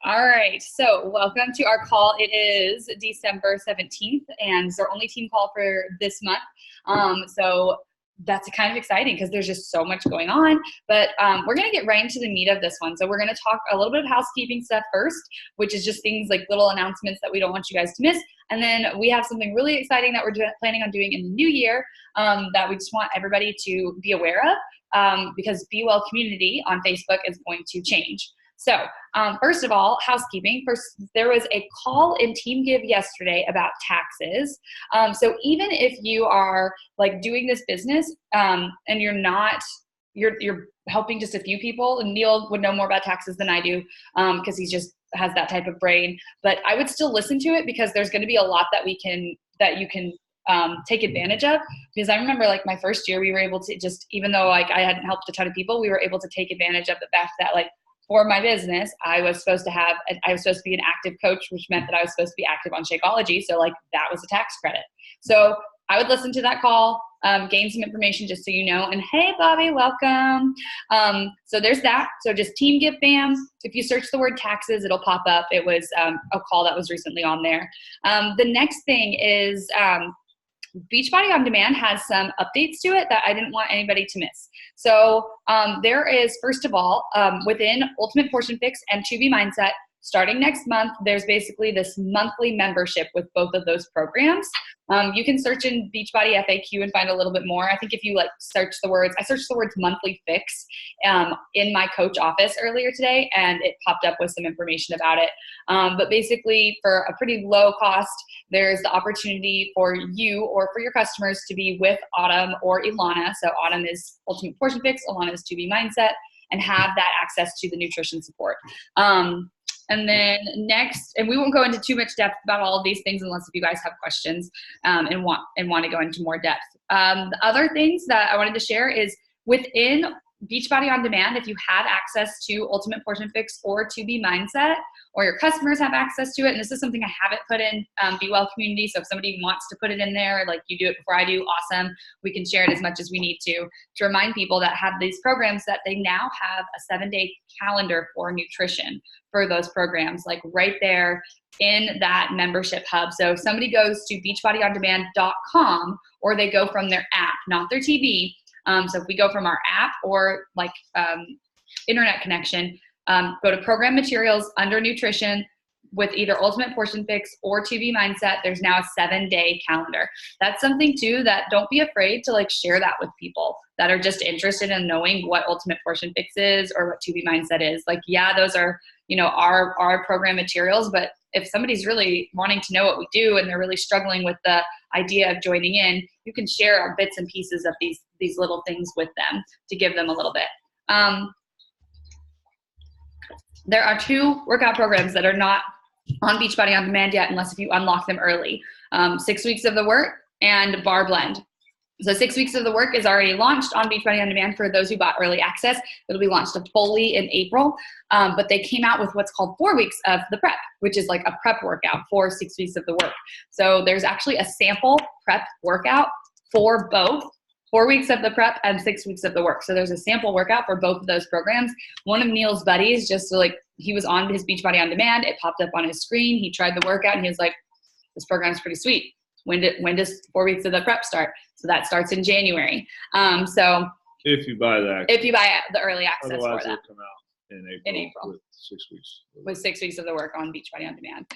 All right, so welcome to our call. It is December 17th, and it's our only team call for this month. So that's kind of exciting because there's just so much going on, but we're going to get right into the meat of this one. So we're going to talk a little bit of housekeeping stuff first, which is just things like little announcements that we don't want you guys to miss. And then we have something really exciting that we're planning on doing in the new year that we just want everybody to be aware of because Be Well Community on Facebook is going to change. So first of all, housekeeping. First, there was a call in TeamGive yesterday about taxes. So even if you are like doing this business and you're helping just a few people, and Neil would know more about taxes than I do because he just has that type of brain. But I would still listen to it because there's going to be a lot that you can take advantage of. Because I remember like my first year, we were able to just, even though like I hadn't helped a ton of people, we were able to take advantage of the fact that like for my business, I was supposed to be an active coach, which meant that I was supposed to be active on Shakeology. So like that was a tax credit. So I would listen to that call, gain some information just so you know. And hey, Bobby, welcome. So there's that. So just TeamGive fam. If you search the word taxes, it'll pop up. It was a call that was recently on there. The next thing is Beachbody On Demand has some updates to it that I didn't want anybody to miss. So there is, first of all, within Ultimate Portion Fix and To Be Mindset, starting next month, there's basically this monthly membership with both of those programs. You can search in Beachbody FAQ and find a little bit more. I think if you like I searched the words monthly fix in my coach office earlier today, and it popped up with some information about it. But basically for a pretty low cost, there's the opportunity for you or for your customers to be with Autumn or Ilana. So Autumn is Ultimate Portion Fix, Ilana is To Be Mindset, and have that access to the nutrition support. And then next, and we won't go into too much depth about all of these things unless if you guys have questions and want to go into more depth. The other things that I wanted to share is within Beachbody On Demand, if you have access to Ultimate Portion Fix or To Be Mindset, or your customers have access to it, and this is something I haven't put in Be Well Community, so if somebody wants to put it in there, like you do it before I do, awesome. We can share it as much as we need to remind people that have these programs that they now have a 7-day calendar for nutrition for those programs, like right there in that membership hub. So if somebody goes to beachbodyondemand.com or they go from their app, not their TV, so if we go from our app or like internet connection, go to program materials under nutrition with either Ultimate Portion Fix or To Be Mindset, there's now a 7-day calendar. That's something too that don't be afraid to like share that with people that are just interested in knowing what Ultimate Portion Fix is or what To Be Mindset is. Like, yeah, those are, our program materials, but if somebody's really wanting to know what we do and they're really struggling with the idea of joining in, you can share our bits and pieces of these little things with them to give them a little bit. There are 2 workout programs that are not on Beachbody On Demand yet, unless if you unlock them early. 6 Weeks of the Work and Bar Blend. So 6 Weeks of the Work is already launched on Beachbody On Demand for those who bought early access. It'll be launched fully in April, but they came out with what's called 4 Weeks of the Prep, which is like a prep workout for 6 weeks of the work. So there's actually a sample prep workout for both 4 weeks of the prep and 6 weeks of the work. So there's a sample workout for both of ththose programs. One of Neil's buddies, he was on his Beachbody On Demand. It popped up on his screen. He tried the workout and he was like, this program's pretty sweet. When does 4 weeks of the prep start? So that starts in January. So if you buy the early access, otherwise for that. It'll come out in April. With 6 weeks. With 6 weeks of the work on Beachbody On Demand.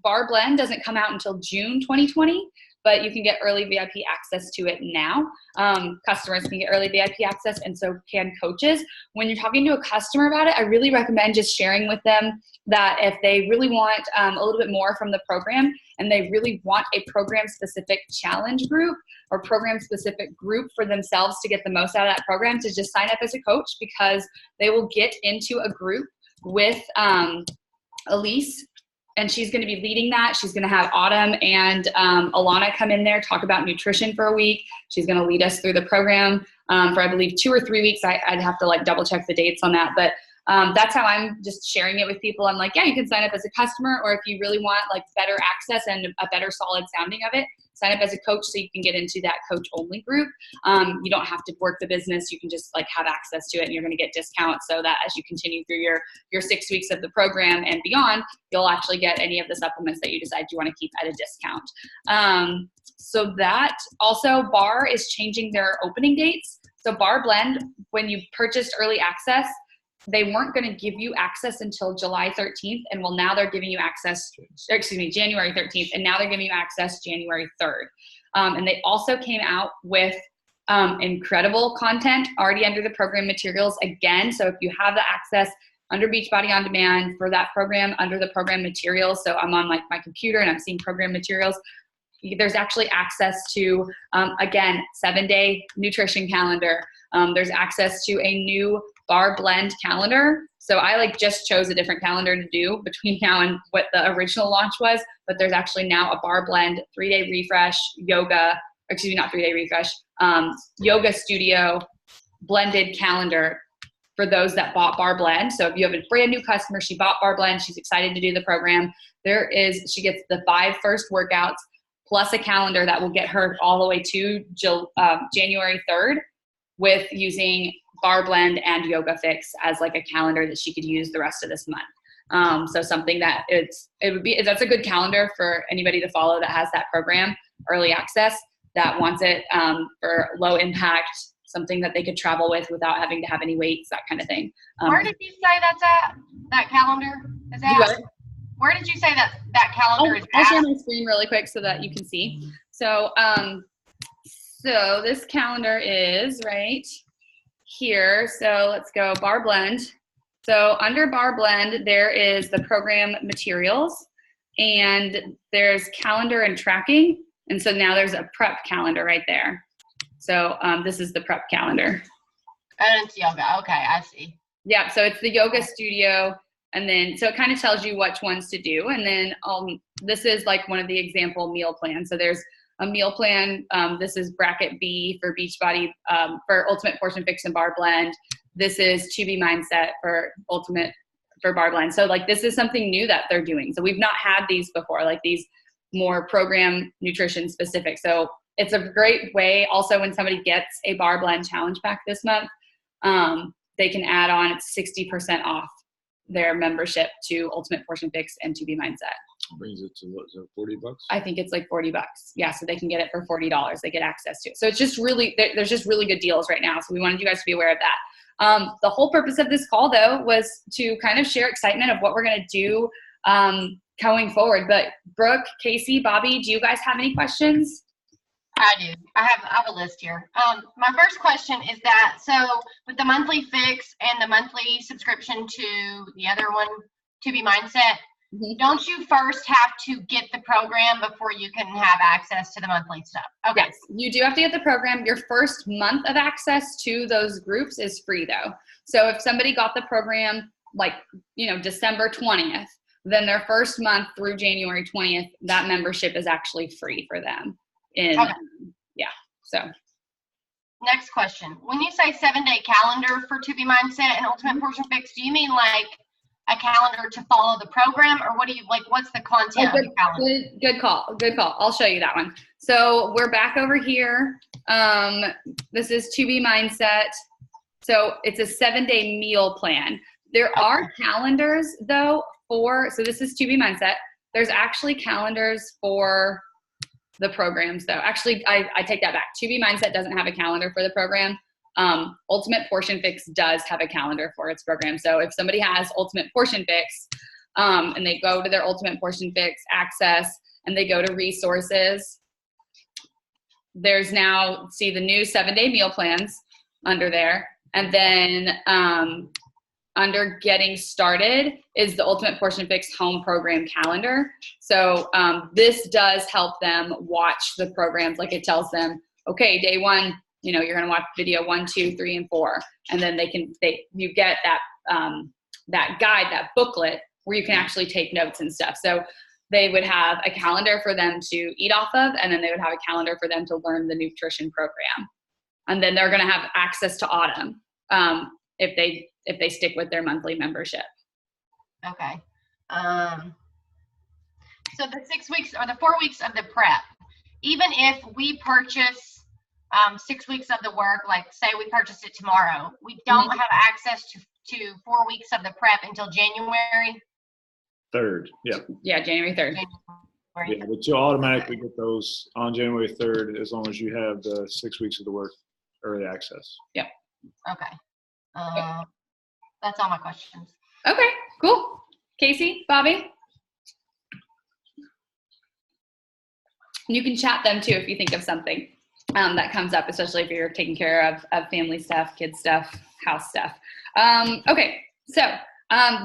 Bar Blend doesn't come out until June 2020. But you can get early VIP access to it now. Customers can get early VIP access, and so can coaches. When you're talking to a customer about it, I really recommend just sharing with them that if they really want a little bit more from the program and they really want a program-specific challenge group or program-specific group for themselves to get the most out of that program, to just sign up as a coach, because they will get into a group with Elise, and she's going to be leading that. She's going to have Autumn and Ilana come in there, talk about nutrition for a week. She's going to lead us through the program for, I believe, 2 or 3 weeks. I'd have to like double check the dates on that. But That's how I'm just sharing it with people. I'm like, yeah, you can sign up as a customer, or if you really want like better access and a better solid sounding of it, sign up as a coach so you can get into that coach only group. You don't have to work the business. You can just like have access to it, and you're going to get discounts so that as you continue through your 6 weeks of the program and beyond, you'll actually get any of the supplements that you decide you want to keep at a discount. So that also Bar is changing their opening dates. So Bar Blend, when you purchased early access, they weren't going to give you access until July 13th. And well, now they're giving you access, January 13th. And now they're giving you access January 3rd. And they also came out with incredible content already under the program materials again. So if you have the access under Beachbody On Demand for that program, under the program materials, so I'm on like my computer and I'm seeing program materials, there's actually access to, again, 7-day nutrition calendar. There's access to a new Bar Blend calendar. So I like just chose a different calendar to do between now and what the original launch was, but there's actually now a Bar Blend 3-day refresh yoga, not 3-day refresh, yoga studio blended calendar for those that bought Bar Blend. So if you have a brand new customer, she bought Bar Blend, she's excited to do the program. She gets the 5 first workouts plus a calendar that will get her all the way to January 3rd with using Bar Blend and Yoga Fix as like a calendar that she could use the rest of this month. So something that that's a good calendar for anybody to follow that has that program, early access, that wants it for low impact, something that they could travel with without having to have any weights, that kind of thing. Where did you say that's at? That calendar is at? Where did you say that calendar is at? I'll share my screen really quick so that you can see. So, so this calendar is right here. So let's go Bar Blend. So under Bar Blend, there is the program materials and there's calendar and tracking. And so now there's a prep calendar right there. So this is the prep calendar. And it's yoga. Okay, I see. Yeah, so it's the yoga studio. And then, so it kind of tells you which ones to do. And then this is like one of the example meal plans. So there's a meal plan. This is bracket B for Beachbody, for Ultimate Portion Fix and Bar Blend. This is To Be Mindset for Bar Blend. So like this is something new that they're doing. So we've not had these before, like these more program nutrition specific. So it's a great way. Also, when somebody gets a Bar Blend challenge pack this month, they can add on, it's 60% off their membership to Ultimate Portion Fix and To Be Mindset. Brings it to what, is it $40? I think it's like $40. Yeah, so they can get it for $40. They get access to it. So it's just really, there's just really good deals right now. So we wanted you guys to be aware of that. The whole purpose of this call, though, was to kind of share excitement of what we're going to do going forward. But Brooke, Casey, Bobby, do you guys have any questions? I do. I have a list here. My first question is that, so with the monthly fix and the monthly subscription to the other one, To Be Mindset, don't you first have to get the program before you can have access to the monthly stuff? Okay. Yes, you do have to get the program. Your first month of access to those groups is free though. So if somebody got the program like, December 20th, then their first month through January 20th, that membership is actually free for them. So next question. When you say 7-day calendar for To Be Mindset and Ultimate Portion Fix, do you mean like a calendar to follow the program, or what do you like? What's the content of the calendar? Good call. I'll show you that one. So we're back over here. This is To Be Mindset. So it's a 7-day meal plan. There are calendars though so this is To Be Mindset. There's actually calendars for the programs though. Actually, I take that back. To Be Mindset doesn't have a calendar for the program. Ultimate Portion Fix does have a calendar for its program. So if somebody has Ultimate Portion Fix and they go to their Ultimate Portion Fix access and they go to resources, there's now, see the new 7-day meal plans under there. And then under getting started is the Ultimate Portion Fix home program calendar. So this does help them watch the programs. Like it tells them, okay, day 1, you're going to watch video 1, 2, 3, and 4. And then you get that guide, that booklet where you can actually take notes and stuff. So they would have a calendar for them to eat off of, and then they would have a calendar for them to learn the nutrition program. And then they're going to have access to Autumn. If if they stick with their monthly membership. Okay. So the 6 weeks or the 4 weeks of the prep, even if we purchase 6 weeks of the work, like say we purchase it tomorrow, we don't have access to 4 weeks of the prep until January 3rd. Yeah. Yeah, January 3rd. Yeah, but you'll automatically get those on January 3rd as long as you have the 6 weeks of the work early access. Yeah. Okay. That's all my questions. Okay, cool. Casey, Bobby? You can chat them too if you think of something that comes up, especially if you're taking care of family stuff, kid stuff, house stuff. Okay, so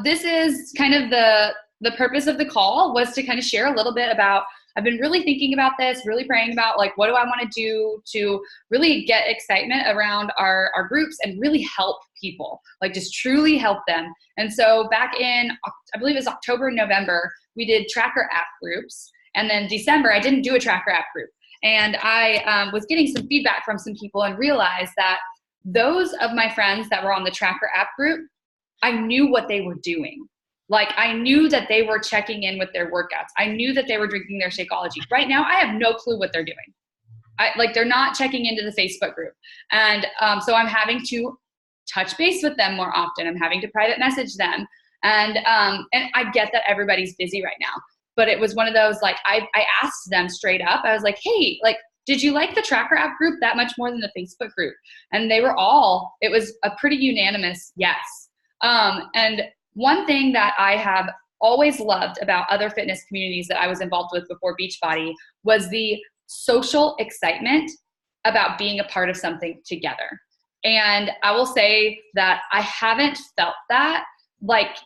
this is kind of the purpose of the call, was to kind of share a little bit about, I've been really thinking about this, really praying about like, what do I want to do to really get excitement around our groups and really help people, like just truly help them. And so back in, I believe it was October, November, we did tracker app groups. And then December, I didn't do a tracker app group. And I was getting some feedback from some people and realized that those of my friends that were on the tracker app group, I knew what they were doing. Like I knew that they were checking in with their workouts. I knew that they were drinking their Shakeology. Right now, I have no clue what they're doing. They're not checking into the Facebook group. And so I'm having to touch base with them more often. I'm having to private message them. And I get that everybody's busy right now. But it was one of those, like, I asked them straight up. I was like, hey, like, did you like the tracker app group that much more than the Facebook group? And they were all, it was a pretty unanimous yes. And one thing that I have always loved about other fitness communities that I was involved with before Beachbody was the social excitement about being a part of something together. And I will say that I haven't felt that, like,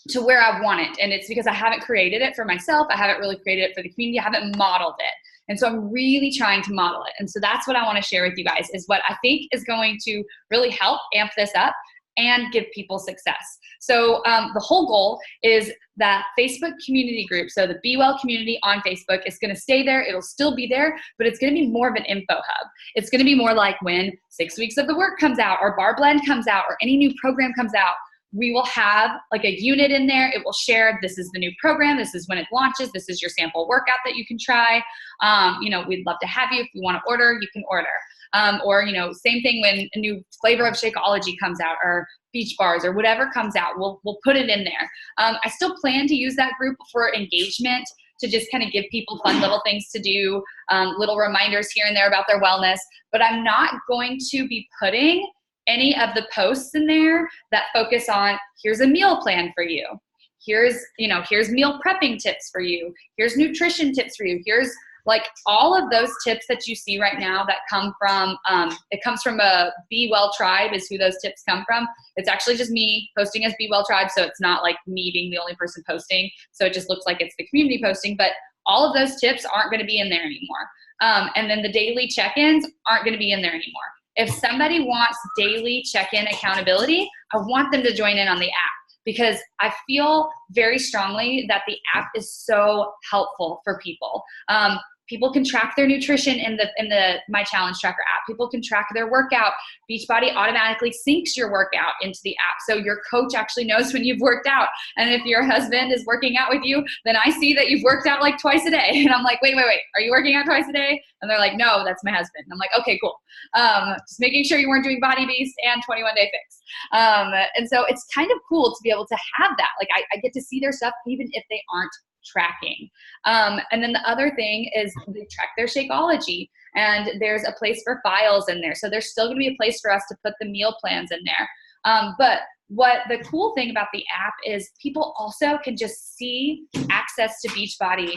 to where I want it. And it's because I haven't created it for myself. I haven't really created it for the community. I haven't modeled it. And so I'm really trying to model it. And so that's what I want to share with you guys, is what I think is going to really help amp this up and give people success. So the whole goal is that Facebook community group, so the Be Well community on Facebook, is going to stay there. It'll still be there, but it's going to be more of an info hub. It's going to be more like when 6 weeks of the work comes out, or Bar Blend comes out, or any new program comes out, we will have like a unit in there. It will share, this is the new program, this is when it launches, this is your sample workout that you can try. We'd love to have you. If you want to order, you can order. Or same thing when a new flavor of Shakeology comes out, or Beach Bars, or whatever comes out, we'll put it in there. I still plan to use that group for engagement, to just kind of give people fun little things to do, little reminders here and there about their wellness, but I'm not going to be putting any of the posts in there that focus on, here's a meal plan for you. Here's meal prepping tips for you. Here's nutrition tips for you. Here's like all of those tips that you see right now that come from, it comes from a Be Well Tribe is who those tips come from. It's actually just me posting as Be Well Tribe. So it's not like me being the only person posting. So it just looks like it's the community posting, but all of those tips aren't going to be in there anymore. And then the daily check-ins aren't going to be in there anymore. If somebody wants daily check-in accountability, I want them to join in on the app, because I feel very strongly that the app is so helpful for people. People can track their nutrition in the My Challenge Tracker app. People can track their workout. Beachbody automatically syncs your workout into the app, so your coach actually knows when you've worked out. And if your husband is working out with you, then I see that you've worked out like twice a day. And I'm like, wait, are you working out twice a day? And they're like, no, that's my husband. And I'm like, okay, cool. Just making sure you weren't doing Body Beast and 21 Day Fix. And so it's kind of cool to be able to have that. Like I get to see their stuff even if they aren't tracking. And then the other thing is they track their Shakeology, and there's a place for files in there. So there's still going to be a place for us to put the meal plans in there. But what the cool thing about the app is, people also can just see access to Beachbody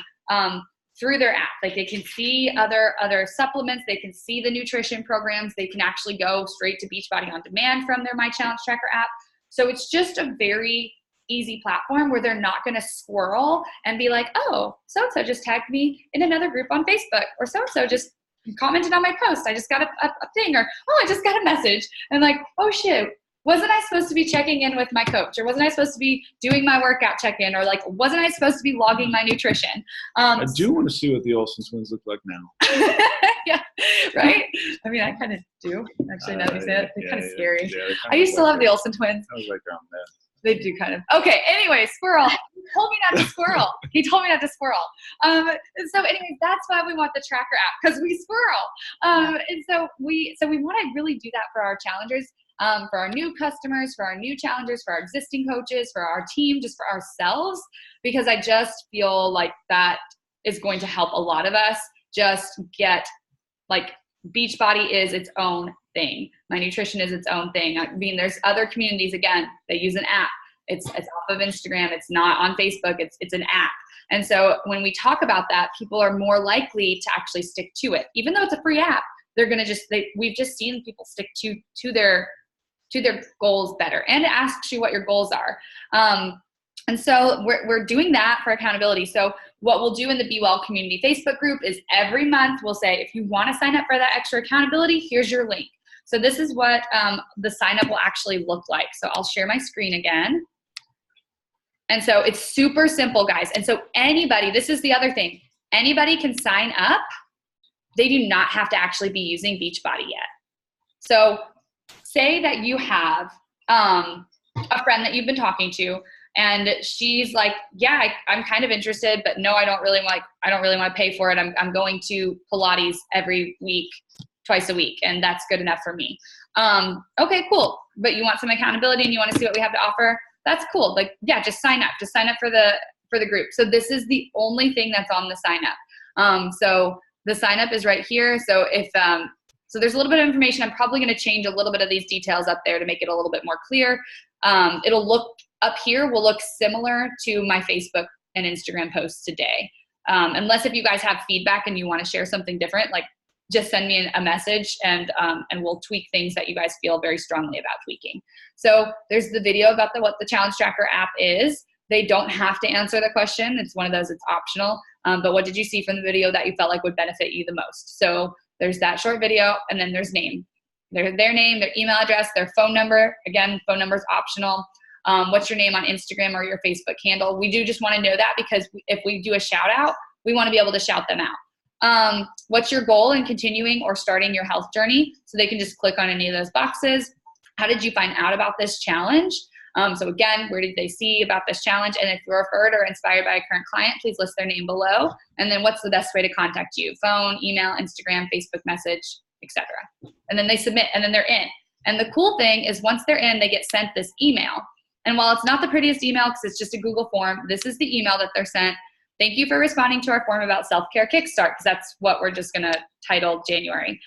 through their app. Like they can see other supplements, they can see the nutrition programs, they can actually go straight to Beachbody on demand from their My Challenge Tracker app. So it's just a very easy platform where they're not going to squirrel and be like, oh, so-and-so just tagged me in another group on Facebook, or so-and-so just commented on my post. I just got a thing, or, oh, I just got a message. And like, oh shit, wasn't I supposed to be checking in with my coach, or wasn't I supposed to be doing my workout check-in, or like, wasn't I supposed to be logging my nutrition? I do want to see what the Olsen twins look like now. Yeah, right? I mean, I kind of do. Actually, now that you say it, they're kind of scary. Yeah, I used to love the Olsen twins. I was like, oh, man. They do kind of. Okay, anyway, squirrel. He told me not to squirrel. And so anyways, that's why we want the tracker app, because we squirrel. And so we want to really do that for our challengers, for our new customers, for our new challengers, for our existing coaches, for our team, just for ourselves, because I just feel like that is going to help a lot of us just get, like, Beachbody is its own thing. My nutrition is its own thing. I mean, there's other communities, again, they use an app. It's off of Instagram. It's not on Facebook. It's an app. And so when we talk about that, people are more likely to actually stick to it. Even though it's a free app, they're going to we've just seen people stick to their goals better. And it asks you what your goals are. And so we're doing that for accountability. So what we'll do in the Be Well Community Facebook group is every month we'll say, if you want to sign up for that extra accountability, here's your link. So this is what the sign up will actually look like. So I'll share my screen again. And so it's super simple, guys. And so anybody, this is the other thing, anybody can sign up. They do not have to actually be using Beachbody yet. So say that you have a friend that you've been talking to, and she's like, yeah, I'm kind of interested, but no, I don't really want to pay for it. I'm going to Pilates every week, twice a week, and that's good enough for me. Okay, cool. But you want some accountability and you want to see what we have to offer? That's cool. Like, yeah, just sign up. Just sign up for the group. So this is the only thing that's on the sign up. So the sign up is right here. So if so there's a little bit of information. I'm probably going to change a little bit of these details up there to make it a little bit more clear. It'll look up here will look similar to my Facebook and Instagram posts today. Unless if you guys have feedback and you want to share something different, like just send me a message and we'll tweak things that you guys feel very strongly about tweaking. So there's the video about what the Challenge Tracker app is. They don't have to answer the question. It's one of those, it's optional. But what did you see from the video that you felt like would benefit you the most? So there's that short video, and then there's name. Their name, their email address, their phone number. Again, phone number is optional. What's your name on Instagram or your Facebook handle? We do just want to know that, because if we do a shout out, we want to be able to shout them out. What's your goal in continuing or starting your health journey? So they can just click on any of those boxes. How did you find out about this challenge? So again, where did they see about this challenge? And if you're referred or inspired by a current client, please list their name below. And then what's the best way to contact you? Phone, email, Instagram, Facebook message, etc. And then they submit, and then they're in. And the cool thing is once they're in, they get sent this email. And while it's not the prettiest email because it's just a Google form, this is the email that they're sent. Thank you for responding to our form about self-care kickstart, because that's what we're just going to title January.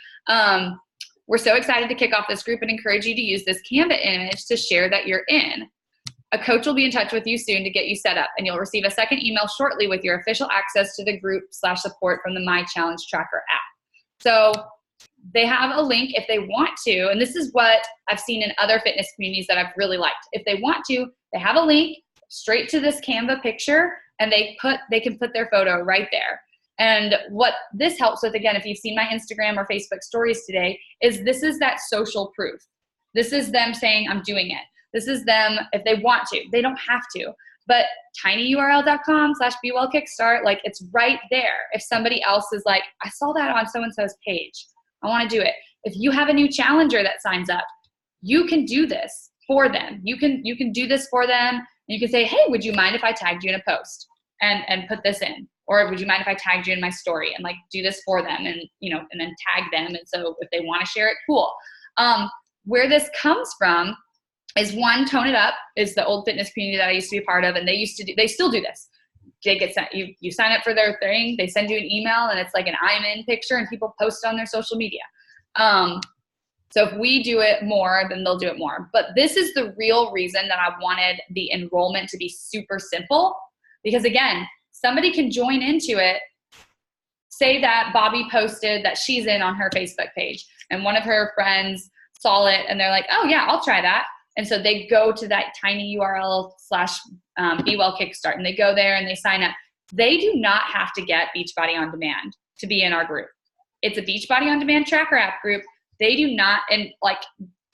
We're so excited to kick off this group and encourage you to use this Canva image to share that you're in. A coach will be in touch with you soon to get you set up, and you'll receive a second email shortly with your official access to the group/support from the My Challenge Tracker app. So they have a link if they want to, and this is what I've seen in other fitness communities that I've really liked. If they want to, they have a link straight to this Canva picture, and they can put their photo right there. And what this helps with, again, if you've seen my Instagram or Facebook stories today, is this is that social proof. This is them saying, I'm doing it. This is them, if they want to. They don't have to. But tinyurl.com/bewellkickstart, like, it's right there. If somebody else is like, I saw that on so-and-so's page, I want to do it. If you have a new challenger that signs up, you can do this for them. You can do this for them. And you can say, hey, would you mind if I tagged you in a post and put this in? Or would you mind if I tagged you in my story and, like, do this for them and, and then tag them. And so if they want to share it, cool. Where this comes from is, one, Tone It Up is the old fitness community that I used to be a part of. And they still do this. They get sent, you sign up for their thing, they send you an email, and it's like an I'm in picture, and people post on their social media. So if we do it more, then they'll do it more. But this is the real reason that I wanted the enrollment to be super simple, because again, somebody can join into it. Say that Bobby posted that she's in on her Facebook page, and one of her friends saw it, and they're like, oh yeah, I'll try that. And so they go to that tiny URL /Be Well Kickstart, and they go there and they sign up. They do not have to get Beachbody On Demand to be in our group. It's a Beachbody On Demand Tracker app group. They do not, and like,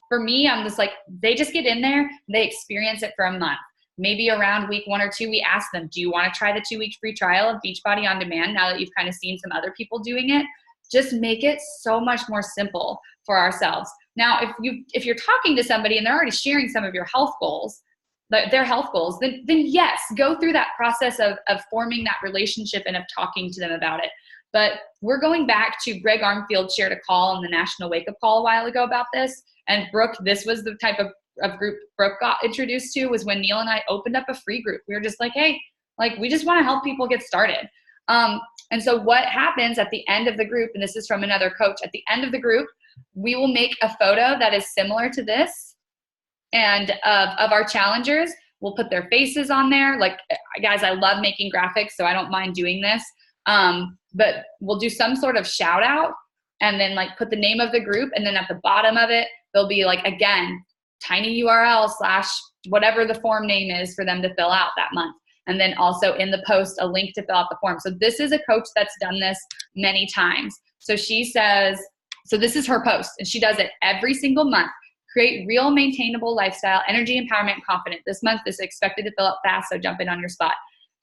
for me, I'm just like, they just get in there, they experience it for a month. Maybe around week 1 or 2, we ask them, do you want to try the 2-week free trial of Beachbody On Demand now that you've kind of seen some other people doing it? Just make it so much more simple for ourselves. Now, if you're talking to somebody and they're already sharing some of your health goals, their health goals, then yes, go through that process of forming that relationship and of talking to them about it. But we're going back to Greg Armfield shared a call on the National Wake Up Call a while ago about this. And Brooke, this was the type of group Brooke got introduced to, was when Neil and I opened up a free group. We were just like, hey, like, we just want to help people get started. And so what happens at the end of the group, and this is from another coach, at the end of the group, we will make a photo that is similar to this and of our challengers. We'll put their faces on there. Like, guys, I love making graphics, so I don't mind doing this. But we'll do some sort of shout out and then like put the name of the group. And then at the bottom of it, there'll be like, again, tiny URL / whatever the form name is for them to fill out that month. And then also in the post, a link to fill out the form. So this is a coach that's done this many times. So she says, so this is her post, and she does it every single month. Create real maintainable lifestyle, energy, empowerment, and confidence. This month is expected to fill up fast, so jump in on your spot.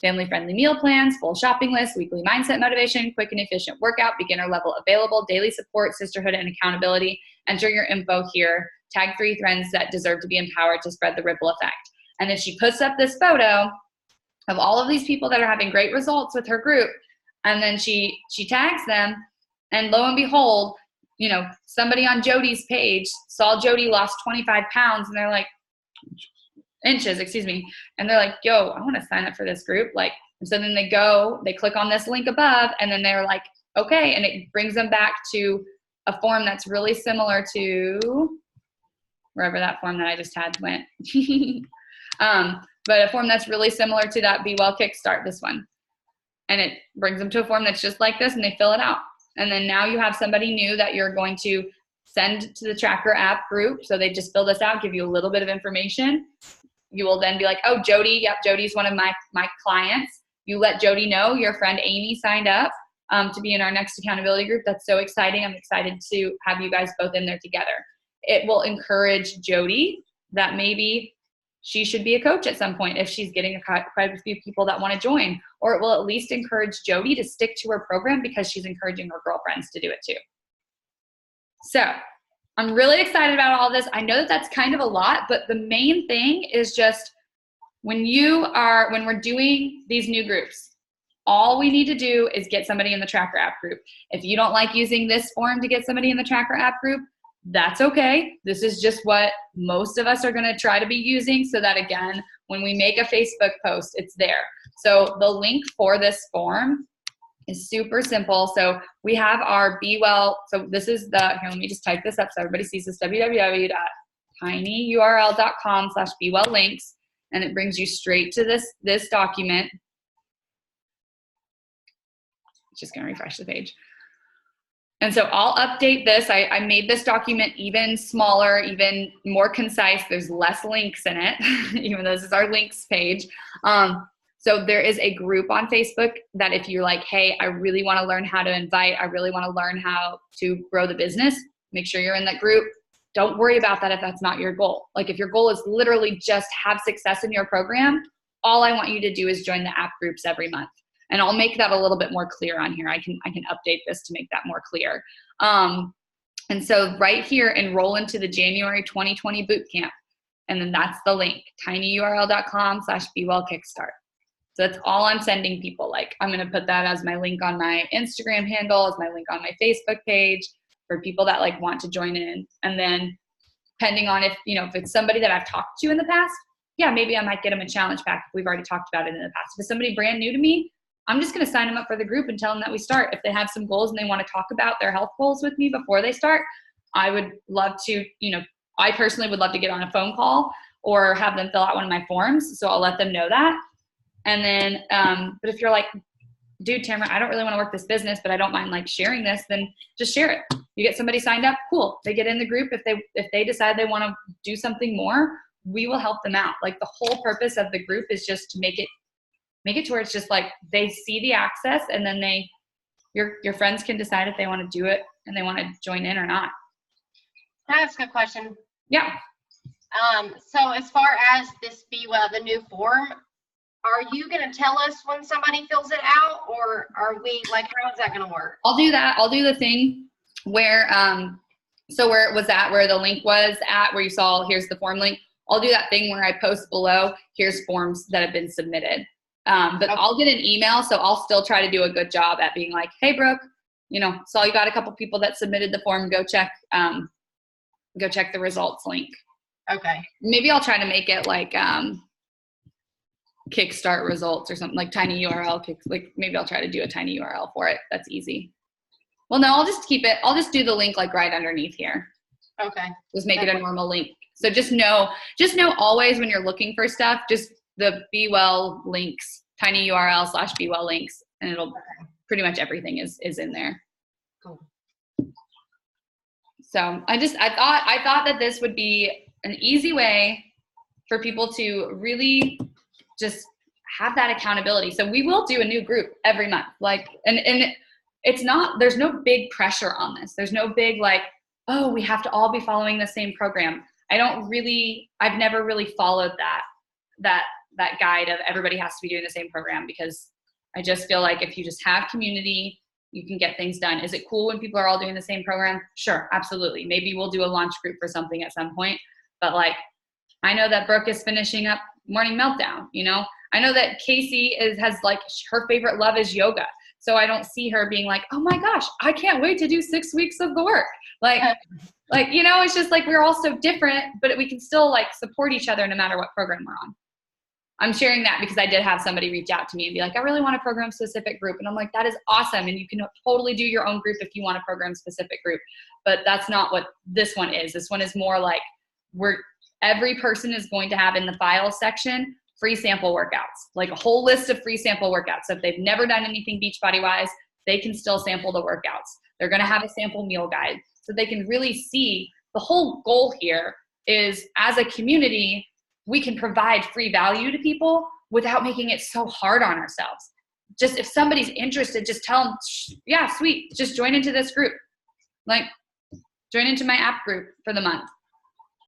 Family-friendly meal plans, full shopping list, weekly mindset motivation, quick and efficient workout, beginner level available, daily support, sisterhood, and accountability. Enter your info here. Tag 3 friends that deserve to be empowered to spread the ripple effect. And then she puts up this photo of all of these people that are having great results with her group. And then she tags them, and lo and behold, you know, somebody on Jody's page saw Jody lost 25 pounds, and they're like, inches, excuse me. And they're like, yo, I want to sign up for this group. Like, and so then they click on this link above, and then they're like, okay. And it brings them back to a form that's really similar to wherever that form that I just had went. But a form that's really similar to that Be Well Kickstart, this one. And it brings them to a form that's just like this, and they fill it out. And then now you have somebody new that you're going to send to the Tracker app group. So they just fill this out, give you a little bit of information. You will then be like, oh, Jody, yep, Jody's one of my clients. You let Jody know your friend Amy signed up to be in our next accountability group. That's so exciting. I'm excited to have you guys both in there together. It will encourage Jody that maybe she should be a coach at some point if she's getting quite a few people that want to join. Or it will at least encourage Jody to stick to her program because she's encouraging her girlfriends to do it too. So I'm really excited about all this. I know that that's kind of a lot, but the main thing is just when we're doing these new groups, all we need to do is get somebody in the Tracker app group. If you don't like using this form to get somebody in the Tracker app group, that's okay. This is just what most of us are going to try to be using so that, again, when we make a Facebook post, it's there. So the link for this form is super simple. So we have our Be Well. So this is here, let me just type this up so everybody sees this, www.tinyurl.com/bewelllinks, and it brings you straight to this document. Just going to refresh the page. And so I'll update this. I made this document even smaller, even more concise. There's less links in it, even though this is our links page. So there is a group on Facebook that if you're like, hey, I really want to learn how to invite, I really want to learn how to grow the business, make sure you're in that group. Don't worry about that if that's not your goal. Like if your goal is literally just have success in your program, all I want you to do is join the app groups every month. And I'll make that a little bit more clear on here. I can update this to make that more clear. And so right here, enroll into the January 2020 bootcamp. And then that's the link, tinyurl.com/bewellkickstart. So that's all I'm sending people. Like I'm going to put that as my link on my Instagram handle, as my link on my Facebook page for people that like want to join in. And then depending on if it's somebody that I've talked to in the past, yeah, maybe I might get them a challenge pack if we've already talked about it in the past. If it's somebody brand new to me, I'm just going to sign them up for the group and tell them that we start. If they have some goals and they want to talk about their health goals with me before they start, I would love to, I personally would love to get on a phone call or have them fill out one of my forms. So I'll let them know that. And then, but if you're like, dude, Tamara, I don't really want to work this business, but I don't mind like sharing this, then just share it. You get somebody signed up, cool. They get in the group. If they decide they want to do something more, we will help them out. Like the whole purpose of the group is just to make it to where it's just like they see the access and then your friends can decide if they want to do it and they want to join in or not. Can I ask a question? Yeah. So as far as this the new form, are you going to tell us when somebody fills it out, or are we like, how is that going to work? I'll do that. I'll do the thing where, so where it was at, where the link was at, where you saw, here's the form link. I'll do that thing where I post below, here's forms that have been submitted. But Okay. I'll get an email, so I'll still try to do a good job at being like, hey, Brooke, you know, saw you got a couple people that submitted the form. Go check the results link. Okay. Maybe I'll try to make it like Kickstart results or something, like tiny URL. Like maybe I'll try to do a tiny URL for it. That's easy. Well, no, I'll just keep it. I'll just do the link like right underneath here. Okay. Just make it a normal link. So just know always when you're looking for stuff, just the Be Well links, tiny URL / Be Well links, and it'll pretty much everything is in there. Cool. So I thought that this would be an easy way for people to really just have that accountability. So we will do a new group every month. Like, and it's not, there's no big pressure on this. There's no big like, oh, we have to all be following the same program. I've never really followed that guide of everybody has to be doing the same program, because I just feel like if you just have community, you can get things done. Is it cool when people are all doing the same program? Sure, absolutely. Maybe we'll do a launch group for something at some point. But like, I know that Brooke is finishing up Morning Meltdown, you know? I know that Casey has like, her favorite love is yoga. So I don't see her being like, oh my gosh, I can't wait to do 6 weeks of the work. Like, you know, it's just like, we're all so different, but we can still like support each other no matter what program we're on. I'm sharing that because I did have somebody reach out to me and be like, I really want a program specific group. And I'm like, that is awesome. And you can totally do your own group if you want a program specific group, but that's not what this one is. This one is more like every person is going to have in the files section free sample workouts, like a whole list of free sample workouts. So if they've never done anything Beachbody wise, they can still sample the workouts. They're going to have a sample meal guide so they can really see. The whole goal here is, as a community, we can provide free value to people without making it so hard on ourselves. Just if somebody's interested, just tell them, yeah, sweet, just join into this group. Like, join into my app group for the month.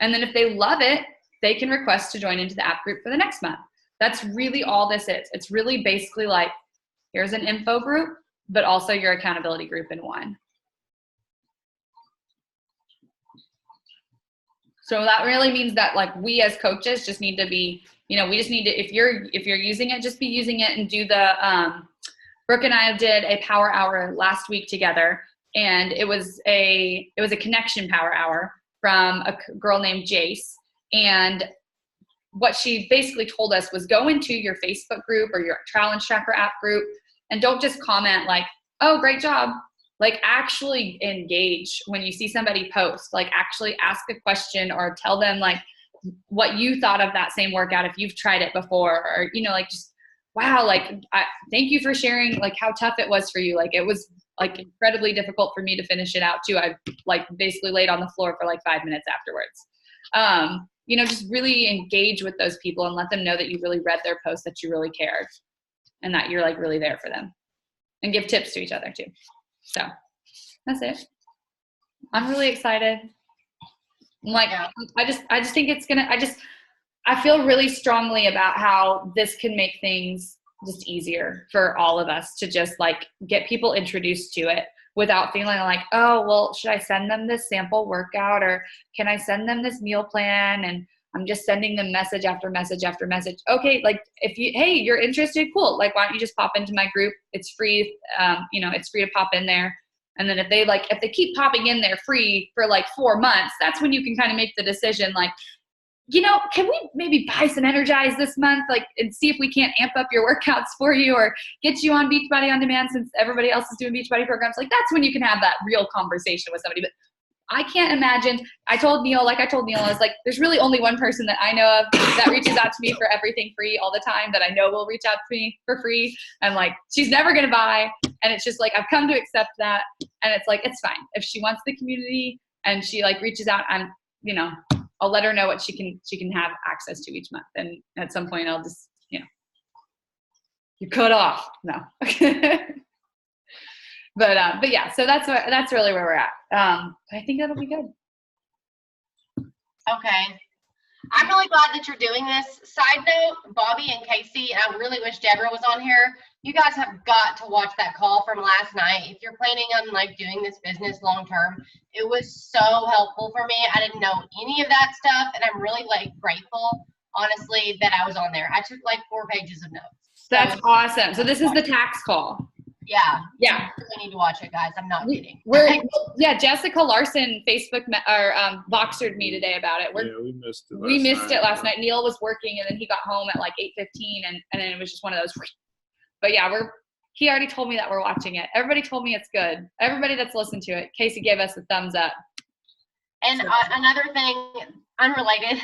And then if they love it, they can request to join into the app group for the next month. That's really all this is. It's really basically like, here's an info group, but also your accountability group in one. So that really means that like we as coaches just need to be, you know, we just need to, if you're using it, just be using it and do the, Brooke and I did a power hour last week together, and it was a connection power hour from a girl named Jace. And what she basically told us was, go into your Facebook group or your Challenge Tracker app group and don't just comment like, oh, great job. Like, actually engage when you see somebody post. Like, actually ask a question or tell them like what you thought of that same workout if you've tried it before, or, you know, like, just, wow, like, thank you for sharing like how tough it was for you. Like, it was like incredibly difficult for me to finish it out too. I like basically laid on the floor for like 5 minutes afterwards. You know, just really engage with those people and let them know that you really read their post, that you really cared, and that you're like really there for them, and give tips to each other too. So that's it. I'm really excited. I'm like, yeah. I just think it's gonna, I feel really strongly about how this can make things just easier for all of us to just like get people introduced to it without feeling like, oh, well, should I send them this sample workout, or can I send them this meal plan? And I'm just sending them message after message after message. Okay, like, hey, you're interested, cool. Like, why don't you just pop into my group? It's free. You know, it's free to pop in there. And then if they keep popping in there free for like 4 months, that's when you can kind of make the decision, like, you know, can we maybe buy some Energize this month, like, and see if we can't amp up your workouts for you, or get you on Beachbody On Demand since everybody else is doing Beachbody programs. Like, that's when you can have that real conversation with somebody. But I can't imagine. I told Neil, I was like, there's really only one person that I know of that reaches out to me for everything free all the time, that I know will reach out to me for free. And like, she's never going to buy. And it's just like, I've come to accept that. And it's like, it's fine. If she wants the community and she like reaches out, I'll let her know what she can have access to each month. And at some point I'll just, you cut off. No. But yeah, so that's really where we're at. I think that'll be good. Okay. I'm really glad that you're doing this. Side note, Bobby and Casey, and I really wish Deborah was on here. You guys have got to watch that call from last night. If you're planning on like doing this business long term, it was so helpful for me. I didn't know any of that stuff, and I'm really like grateful, honestly, that I was on there. I took like 4 pages of notes. That's awesome. So this is the tax call. Yeah. Yeah. You really need to watch it, guys. I'm not kidding. Yeah, Jessica Larson Voxered me today about it. Yeah, we missed it. We missed it last night. Neil was working, and then he got home at like 8:15, and then it was just one of those. But yeah, he already told me that we're watching it. Everybody told me it's good. Everybody that's listened to it, Casey gave us a thumbs up. And another thing, unrelated.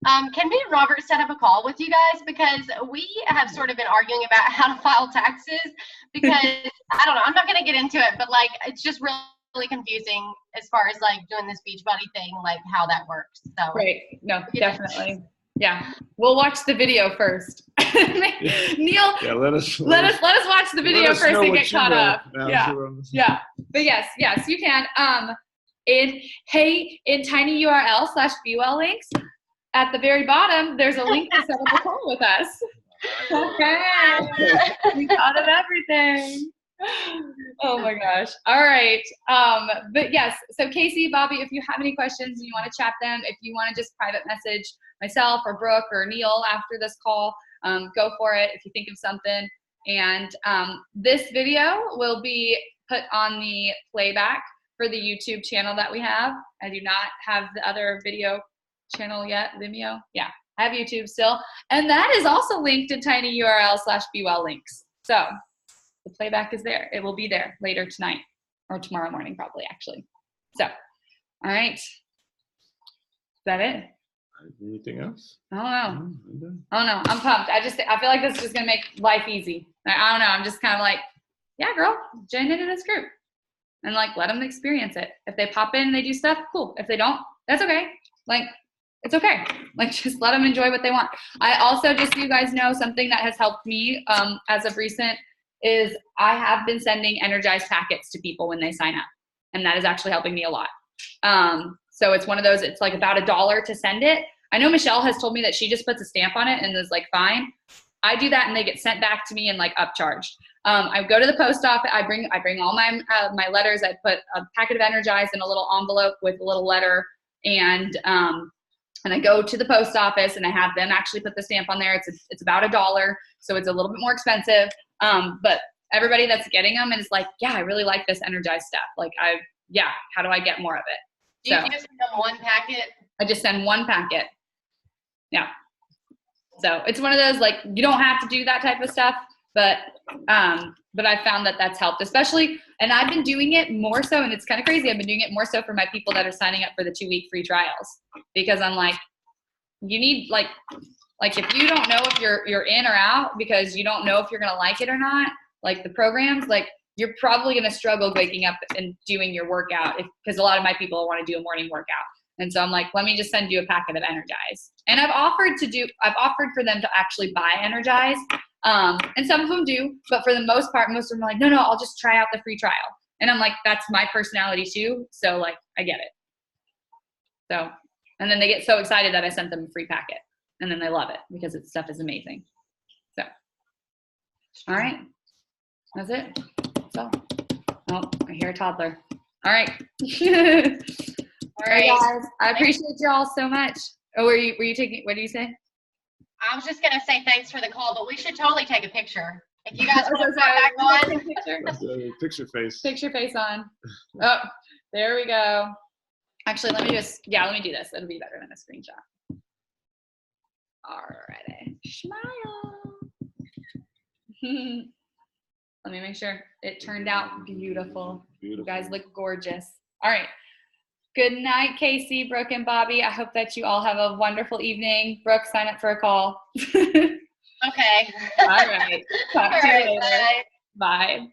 Can me and Robert set up a call with you guys, because we have sort of been arguing about how to file taxes, because I don't know, I'm not going to get into it, but like it's just really confusing as far as like doing this Beachbody thing, like how that works. So Right. No, definitely. Yeah. We'll watch the video first. Neil, Yeah, let us watch the video first and get caught up. Yeah. Yeah. But yes, you can. In tinyurl/BUL links, at the very bottom, there's a link to set up a call with us. Okay. We thought of everything. Oh my gosh. All right. But yes, so Casey, Bobby, if you have any questions and you want to chat them, if you want to just private message myself or Brooke or Neil after this call, go for it if you think of something. And this video will be put on the playback for the YouTube channel that we have. I do not have the other video channel yet, Vimeo. Yeah, I have YouTube still. And that is also linked in tinyurl/BUL links. So the playback is there. It will be there later tonight or tomorrow morning, probably, actually. So, all right. Is that it? Anything else? I don't know. I'm pumped. I feel like this is just going to make life easy. I don't know. I'm just kind of like, yeah, girl, join into this group. And like, let them experience it. If they pop in and they do stuff, cool. If they don't, that's okay. Like, it's okay. Like, just let them enjoy what they want. I also, just so you guys know, something that has helped me as of recent is I have been sending energized packets to people when they sign up. And that is actually helping me a lot. So it's one of those, it's like about $1 to send it. I know Michelle has told me that she just puts a stamp on it and is like, fine. I do that and they get sent back to me and like upcharged. I go to the post office. I bring all my letters. I put a packet of energized in a little envelope with a little letter, and I go to the post office and I have them actually put the stamp on there. It's about $1, so it's a little bit more expensive. But everybody that's getting them is like, yeah, I really like this energized stuff. Like, how do I get more of it? Do you just send them one packet? I just send one packet. Yeah. So it's one of those, like, you don't have to do that type of stuff, but I found that that's helped, especially, and I've been doing it more so, and it's kind of crazy. I've been doing it more so for my people that are signing up for the 2-week free trials, because I'm like, you need like if you don't know if you're in or out because you don't know if you're going to like it or not, like the programs, like you're probably going to struggle waking up and doing your workout, because a lot of my people want to do a morning workout. And so I'm like, let me just send you a packet of Energize. And I've offered for them to actually buy Energize. And some of them do, but for the most part, most of them are like, no, I'll just try out the free trial. And I'm like, that's my personality too. So like, I get it. So, and then they get so excited that I sent them a free packet, and then they love it because its stuff is amazing. So, all right. That's it. So, oh, I hear a toddler. All right. All right, guys. I appreciate you all so much. Oh, were you taking, what did you say? I was just going to say thanks for the call, but we should totally take a picture. If you guys want to put back on. Picture face. Picture face on. Oh, there we go. Actually, let me do this. It'll be better than a screenshot. Alrighty. Smile. Let me make sure it turned out beautiful. You guys look gorgeous. All right. Good night, Casey, Brooke, and Bobby. I hope that you all have a wonderful evening. Brooke, sign up for a call. Okay. All right. Talk to you later. Bye. Bye.